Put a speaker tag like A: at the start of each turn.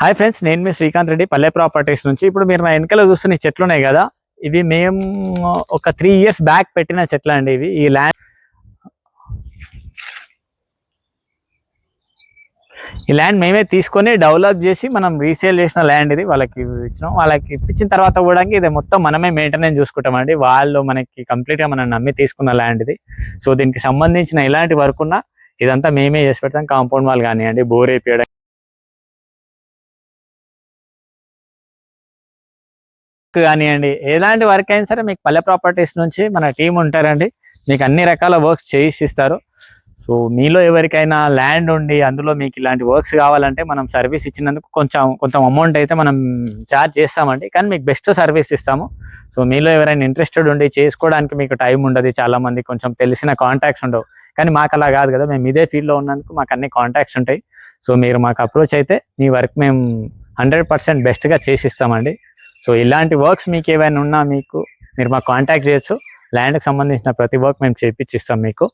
A: Hi friends, నేను మీ శ్రీకాంత్ రెడ్డి పల్లె properties నుంచి. ఇప్పుడు మీరు నా వెనకాల చూస్తున్న ఈ చెట్లు ఉన్నాయి కదా, ఇవి మేము ఒక 3 years బ్యాక్ పెట్టిన చెట్లు అండి. ఇవి ఈ ల్యాండ్ మేమే తీసుకొని డెవలప్ చేసి మనం రీసేల్ చేసిన ల్యాండ్ ఇది వాళ్ళకి ఇచ్చినాం. వాళ్ళకి ఇప్పించిన తర్వాత కూడా ఇది మొత్తం మనమే మెయింటెనెన్స్ చూసుకుంటామండి. వాళ్ళు మనకి కంప్లీట్గా మనం నమ్మి తీసుకున్న ల్యాండ్ ఇది. సో దీనికి సంబంధించిన ఎలాంటి వర్క్ ఉన్నా ఇదంతా మేమే చేసి పెడతాం. కాంపౌండ్ వాల్ కానివ్వండి, బోర్ వేపియడం కానివ్వండి, ఎలాంటి వర్క్ అయినా సరే మీకు పల్లె ప్రాపర్టీస్ నుంచి మన టీం ఉంటారండి. మీకు అన్ని రకాల వర్క్స్ చేయిస్తారు. సో మీలో ఎవరికైనా ల్యాండ్ ఉండి అందులో మీకు ఇలాంటి వర్క్స్ కావాలంటే మనం సర్వీస్ ఇచ్చినందుకు కొంచెం అమౌంట్ అయితే మనం ఛార్జ్ చేస్తామండి, కానీ మీకు బెస్ట్ సర్వీస్ ఇస్తాము. సో మీలో ఎవరైనా ఇంట్రెస్టెడ్ ఉండి చేసుకోవడానికి మీకు టైం ఉండదు, చాలా మంది కొంచెం తెలిసిన కాంటాక్ట్స్ ఉండవు. కానీ మాకు అలా కాదు కదా, మేము ఇదే ఫీల్డ్లో ఉన్నందుకు మాకు అన్ని కాంటాక్ట్స్ ఉంటాయి. సో మీరు మాకు అప్రోచ్ అయితే మీ వర్క్ మేము 100% బెస్ట్గా చేసిస్తామండి. సో ఇలాంటి వర్క్స్ మీకు ఏమైనా ఉన్నా మీరు మాకు కాంటాక్ట్ చేయొచ్చు. ల్యాండ్కి సంబంధించిన ప్రతి వర్క్ మేము చేయించిస్తాం మీకు.